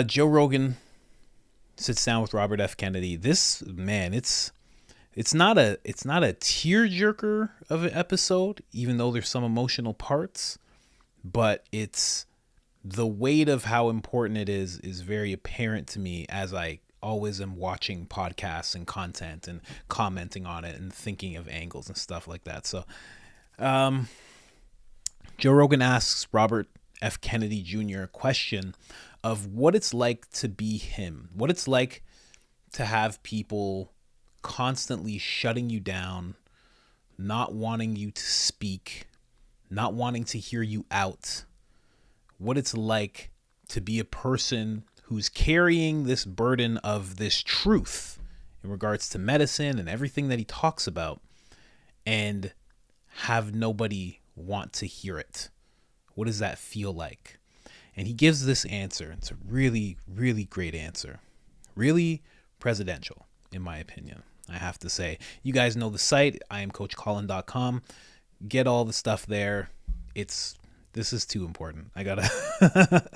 Joe Rogan sits down with Robert F. Kennedy. This man, it's not a tearjerker of an episode, even though there's some emotional parts, but it's the weight of how important it is very apparent to me as I always am watching podcasts and content and commenting on it and thinking of angles and stuff like that. So Joe Rogan asks Robert F. Kennedy Jr. a question of what it's like to be him, what it's like to have people constantly shutting you down, not wanting you to speak, not wanting to hear you out, what it's like to be a person who's carrying this burden of this truth in regards to medicine and everything that he talks about and have nobody want to hear it. What does that feel like? And he gives this answer. It's a really, really great answer. Really presidential, in my opinion. I have to say, you guys know the site. I am CoachColin.com. Get all the stuff there. This is too important. I gotta,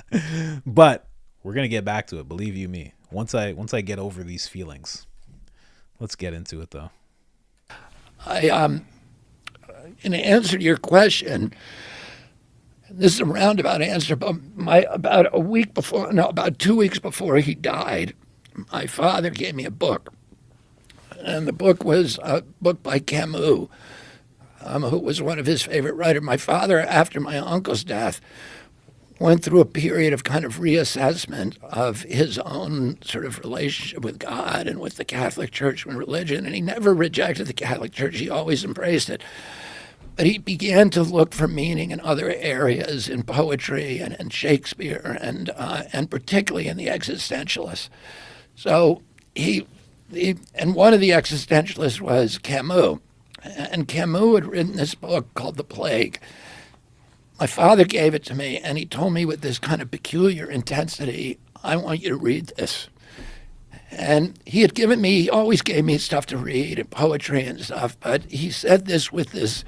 but we're gonna get back to it. Believe you me. Once I get over these feelings, let's get into it though. In answer to your question, this is a roundabout answer, but about 2 weeks before he died, my father gave me a book. And the book was a book by Camus, who was one of his favorite writers. My father, after my uncle's death, went through a period of kind of reassessment of his own sort of relationship with God and with the Catholic Church and religion. And he never rejected the Catholic Church. He always embraced it. But he began to look for meaning in other areas, in poetry and in Shakespeare, and particularly in the existentialists. So and one of the existentialists was Camus. And Camus had written this book called The Plague. My father gave it to me, and he told me with this kind of peculiar intensity, I want you to read this. And he always gave me stuff to read and poetry and stuff, but he said this with this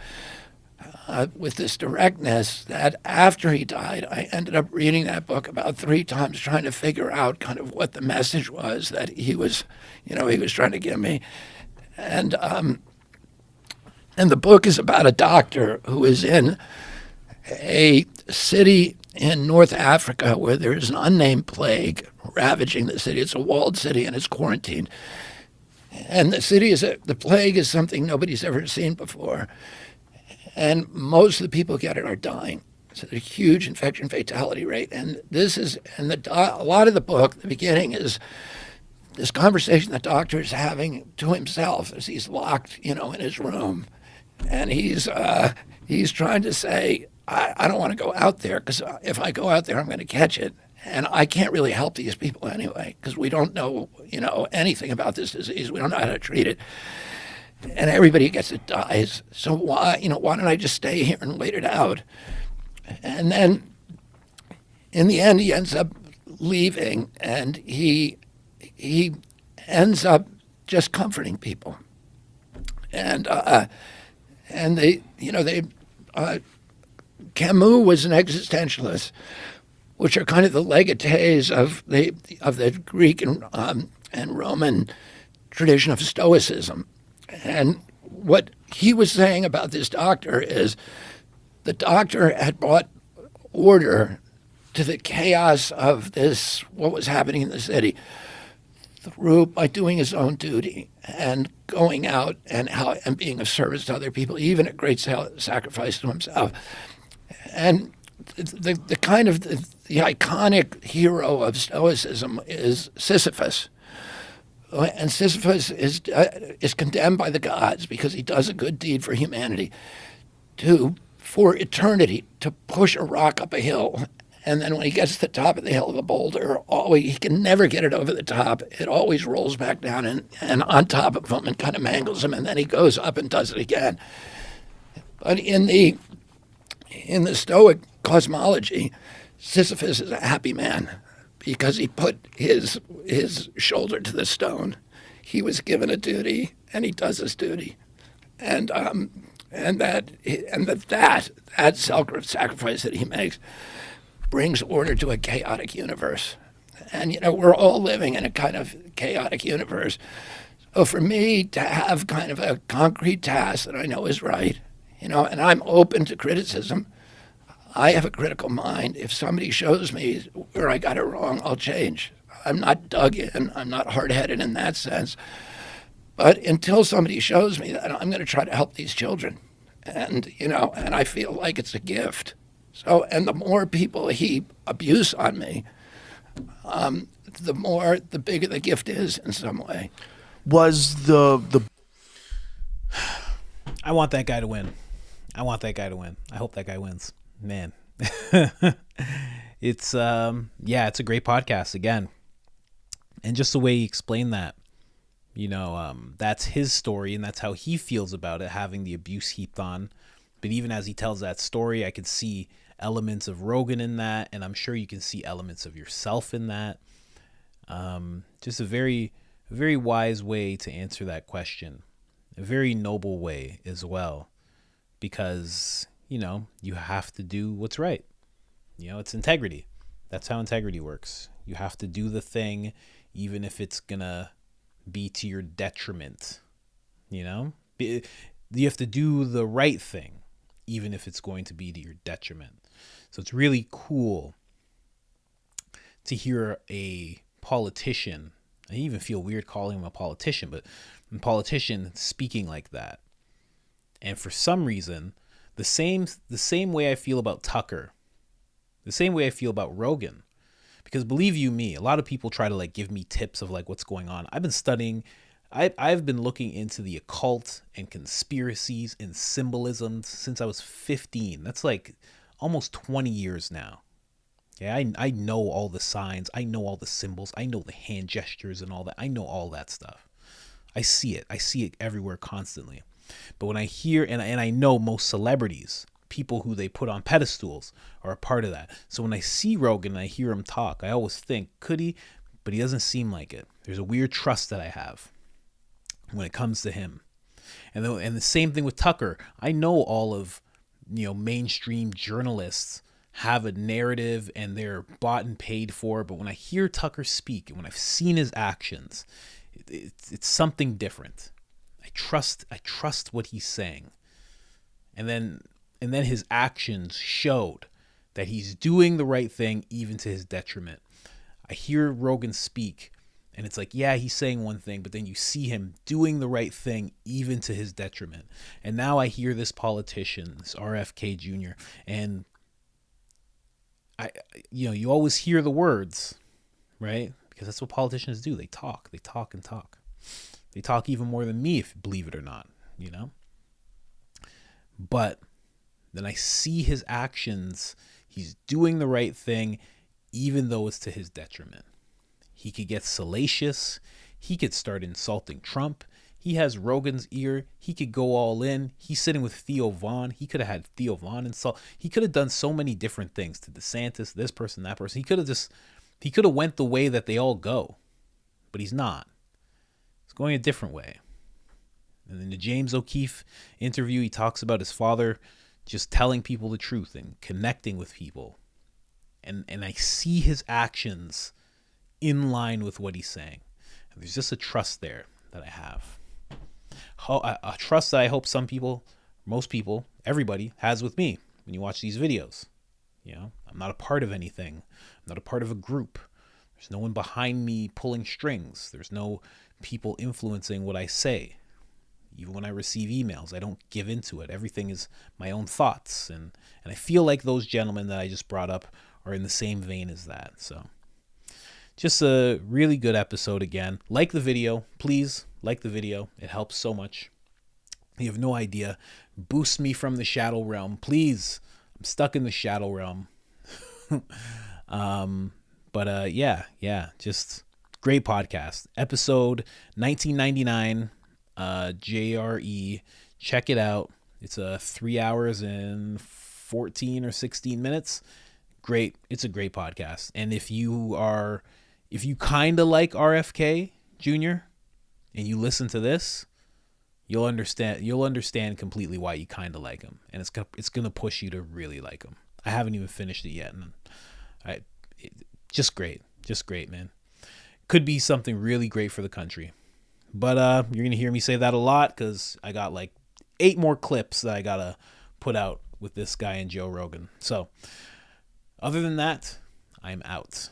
directness that after he died, I ended up reading that book about 3 times, trying to figure out kind of what the message was that he was trying to give me. And the book is about a doctor who is in a city in North Africa where there is an unnamed plague ravaging the city. It's a walled city and it's quarantined. And the plague is something nobody's ever seen before. And most of the people who get it are dying. It's a huge infection fatality rate. And a lot of the book, the beginning is this conversation the doctor is having to himself as he's locked, in his room. And he's trying to say, I don't want to go out there because if I go out there, I'm going to catch it. And I can't really help these people anyway because we don't know, anything about this disease. We don't know how to treat it. And everybody who gets it dies. So why don't I just stay here and wait it out? And then in the end, he ends up leaving, and he ends up just comforting people. And Camus was an existentialist, which are kind of the legatees of the Greek and Roman tradition of Stoicism. And what he was saying about this doctor is the doctor had brought order to the chaos of what was happening in the city by doing his own duty and going out and being of service to other people, even at great sacrifice to himself. And the iconic hero of Stoicism is Sisyphus. And Sisyphus is condemned by the gods because he does a good deed for humanity for eternity to push a rock up a hill. And then when he gets to the top of the hill of a boulder, he can never get it over the top. It always rolls back down and on top of him and kind of mangles him. And then he goes up and does it again. But in the Stoic cosmology, Sisyphus is a happy man because he put his shoulder to the stone. He was given a duty, and he does his duty, and that self-sacrifice that he makes brings order to a chaotic universe. And, we're all living in a kind of chaotic universe. So for me to have kind of a concrete task that I know is right, and I'm open to criticism. I have a critical mind. If somebody shows me where I got it wrong, I'll change. I'm not dug in. I'm not hard-headed in that sense. But until somebody shows me that, I'm going to try to help these children. And, and I feel like it's a gift. So, and the more people heap abuse on me, the bigger the gift is in some way. Was the I want that guy to win. I want that guy to win. I hope that guy wins. Man. It's it's a great podcast again. And just the way he explained that, that's his story and that's how he feels about it, having the abuse heaped on. But even as he tells that story, I could see elements of Rogan in that, and I'm sure you can see elements of yourself in that. Just a very, very wise way to answer that question. A very noble way as well, because, you have to do what's right. It's integrity. That's how integrity works. You have to do the thing, even if it's going to be to your detriment. You have to do the right thing, even if it's going to be to your detriment. So it's really cool to hear a politician, I even feel weird calling him a politician, but a politician speaking like that. And for some reason, the same way I feel about Tucker, the same way I feel about Rogan, because believe you me, a lot of people try to give me tips of what's going on. I've been studying, I've been looking into the occult and conspiracies and symbolism since I was 15. That's almost 20 years now. Yeah, I know all the signs. I know all the symbols. I know the hand gestures and all that. I know all that stuff. I see it. I see it everywhere constantly. But when I hear, and I know most celebrities, people who they put on pedestals, are a part of that. So when I see Rogan and I hear him talk, I always think, could he? But he doesn't seem like it. There's a weird trust that I have when it comes to him. And the same thing with Tucker. I know all of, mainstream journalists have a narrative and they're bought and paid for. But when I hear Tucker speak and when I've seen his actions, it's something different. I trust what he's saying. And then his actions showed that he's doing the right thing even to his detriment. I hear Rogan speak and it's he's saying one thing, but then you see him doing the right thing even to his detriment. And now I hear this politician, this RFK Jr., and you always hear the words, right? Because that's what politicians do. They talk and talk. They talk even more than me, if you believe it or not, But then I see his actions. He's doing the right thing, even though it's to his detriment. He could get salacious. He could start insulting Trump. He has Rogan's ear. He could go all in. He's sitting with Theo Vaughn. He could have had Theo Vaughn insult. He could have done so many different things to DeSantis, this person, that person. He could have went the way that they all go, but he's not. He's going a different way. And in the James O'Keefe interview, he talks about his father just telling people the truth and connecting with people. And I see his actions in line with what he's saying. And there's just a trust there that I have. A trust that I hope some people, most people, everybody has with me when you watch these videos. I'm not a part of anything. I'm not a part of a group. There's no one behind me pulling strings. There's no people influencing what I say. Even when I receive emails, I don't give into it. Everything is my own thoughts. And I feel like those gentlemen that I just brought up are in the same vein as that. So just a really good episode again. Like the video. Please like the video. It helps so much. You have no idea. Boost me from the shadow realm. Please. I'm stuck in the shadow realm. Just great podcast. Episode 1999. JRE. Check it out. It's 3 hours and 14 or 16 minutes. Great. It's a great podcast. And if you kind of like RFK Jr. and you listen to this, you'll understand completely why you kind of like him. And it's going to push you to really like him. I haven't even finished it yet. And just great. Just great, man. Could be something really great for the country. But you're going to hear me say that a lot because I got like 8 more clips that I got to put out with this guy and Joe Rogan. So other than that, I'm out.